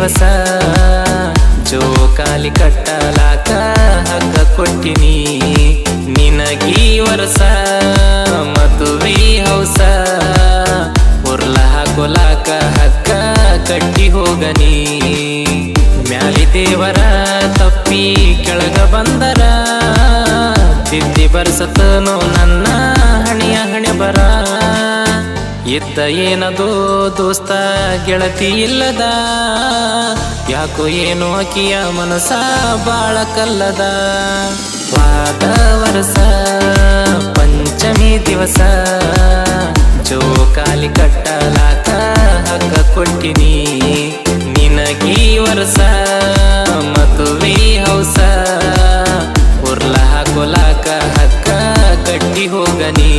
ದಿವಸ ಜೋಕಾಲಿ ಕಟ್ಟಲಾಕ ಹಗ್ಗ ಕೊಟ್ಟಿನಿ ನಿನಗೀ ವರ್ಷ ಮದುವೆ ಹೌಸ ಉರ್ಲ ಹಾಕೊಲಾಕ ಹಗ್ಗ ಕಟ್ಟಿ ಹೋಗನಿ ಮ್ಯಾಲಿ ದೇವರ ತಪ್ಪಿ ಕೆಳಗ ಬಂದರ ತಿದ್ದಿ ಬರ್ಸತನೋ ನನ್ನ ಹಣಿಯ ಹಣೆ ಬರ ಇದ್ದ ಏನದೋ ದೋಸ್ತ ಗೆಳತಿ ಇಲ್ಲದ ಯಾಕೋ ಏನೋ ಆಕಿಯ ಮನಸ ಬಾಳ ಕಲ್ಲದ ವಾದ ವರ್ಷ ಪಂಚಮಿ ದಿವಸ ಜೋಕಾಲಿ ಕಟ್ಟಲಾಕ ಹಗ್ಗ ಕೊಟ್ಟಿನಿ ನಿನಗೀ ವರ್ಷ ಮದುವೆ ಹೌಸ ಉರ್ಲ ಹಾಕೊಲಾಕ ಹಗ್ಗ ಕಟ್ಟಿ ಹೋಗನಿ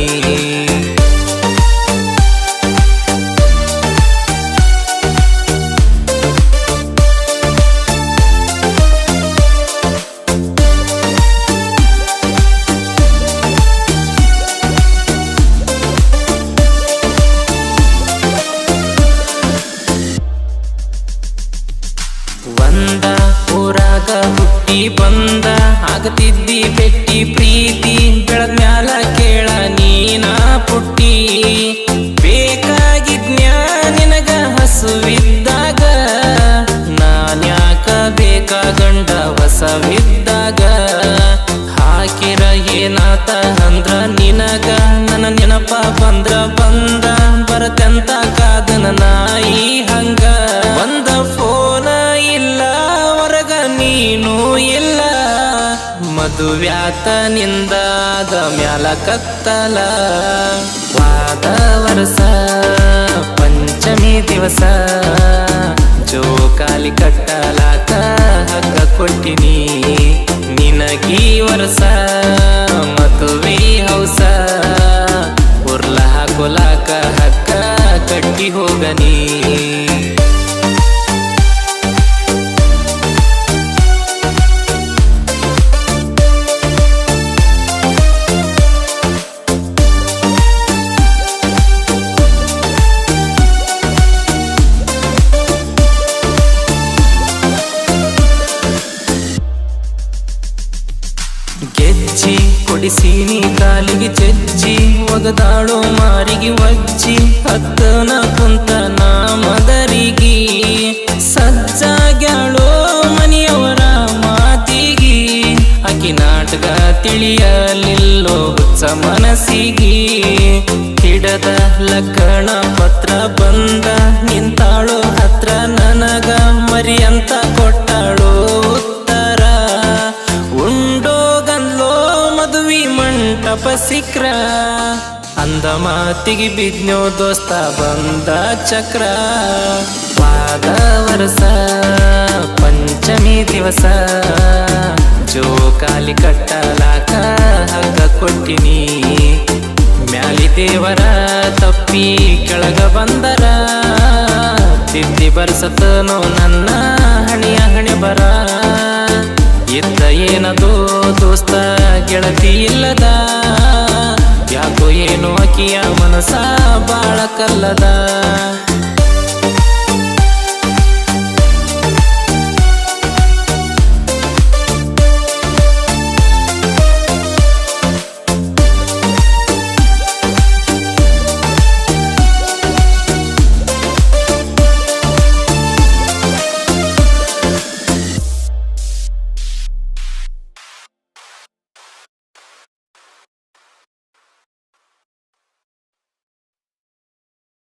ಒಂದ ಊರಾಗ ಹುಟ್ಟಿ ಬಂದ ಆಗತಿದ್ದಿ ಬೆಟ್ಟಿ ಪ್ರೀತಿ ಬೆಳದ ಮ್ಯಾಲ ಕೇಳ ನೀನ ಪುಟ್ಟಿ ಬೇಕಾಗಿದ್ನ್ಯಾ ನಿನಗ ಹಸುವಿದ್ದಾಗ ನಾನ್ಯಾಕ ಬೇಕಾಗಂಡ ಹೊಸವಿದ್ದಾಗ ಹಾಕಿರ ಏನಾತ ಅಂದ್ರ ನಿನಗ ನನ್ನ ನೆನಪ ಬಂದ್ರ ಬಂದ ಬರತೆಂತ ಕಾದನ ನಾಯಿ ಹಂಗ ಒಂದ ಫೋನ ಇಲ್ಲ ಹೊರಗ ನೀನು ಇಲ್ಲ ಮದುವ್ಯಾತ ನಿಂದಾದ ಮ್ಯಾಲ ಕತ್ತಲ ವಾದ ವರ್ಷ ಪಂಚಮಿ ದಿವಸ ಜೋಕಾಲಿ ಕಟ್ಟಲಾಕ ಹಗ್ಗ ಕೊಟ್ಟಿನಿ ನಿನಗೀ ವರ್ಷ ಮದುವೆ ಹೌಸ ಉರ್ಲ ಹಾಕೊಲಾಕ ಹಗ್ಗ ಕಟ್ಟಿ ಹೋಗನಿ ಗೆಜ್ಜಿ ಕೊಡಿಸೀನಿ ಕಾಲಿಗೆ ಚೆಜ್ಜಿ ಒಗದಾಳೋ ಮಾರಿಗೆ ವಜ್ಜಿ ಹತ್ತನ ಕುಂತ ನಾ ಮದರಿಗಿ ಸಜ್ಜಾಗ್ಯಾಳೋ ಮನೆಯವರ ಮಾತಿಗಿ ಆಕಿ ನಾಟಕ ತಿಳಿಯಲಿಲ್ಲೋ ಹುಚ್ಚ ಮನಸ್ಸಿಗಿ ಹಿಡದ ಲಕ್ಕಣ ಪತ್ರ ಬಂದ ನಿಂತಾಳೋ ಹತ್ರ ನನಗ ಮರಿಯಂತ ಕೊಟ್ಟಾಳೋ ಉತ್ತರ ಉಂಡೋಗನ್ಲೋ ಮದುವೆ ಮಂಟಪ ಸಿಕ್ರ ಅಂದ ಮಾತಿಗೆ ಬಿದ್ನೋ ದೋಸ್ತ ಬಂದ ಚಕ್ರ ವಾದ ವರ್ಷ ಪಂಚಮಿ ದಿವಸ ಜೋಕಾಲಿ ಕಟ್ಟಲಾಕ ಹಗ್ಗ ಕೊಟ್ಟಿನಿ ಮ್ಯಾಲಿ ದೇವರ ತಪ್ಪಿ ಕೆಳಗ ಬಂದರ ತಿದ್ದಿ ಬರ್ಸತನೋ ನನ್ನ ಹಣಿಯ ಹಣೆ ಬರ ಇದ್ದ ಏನದೋ ದೋಸ್ತ ಗೆಳತಿ ಇಲ್ಲದ ಯಾಕೋ ಏನೋ ಆಕಿಯ ಮನಸ ಬಾಳ ಕಲ್ಲದ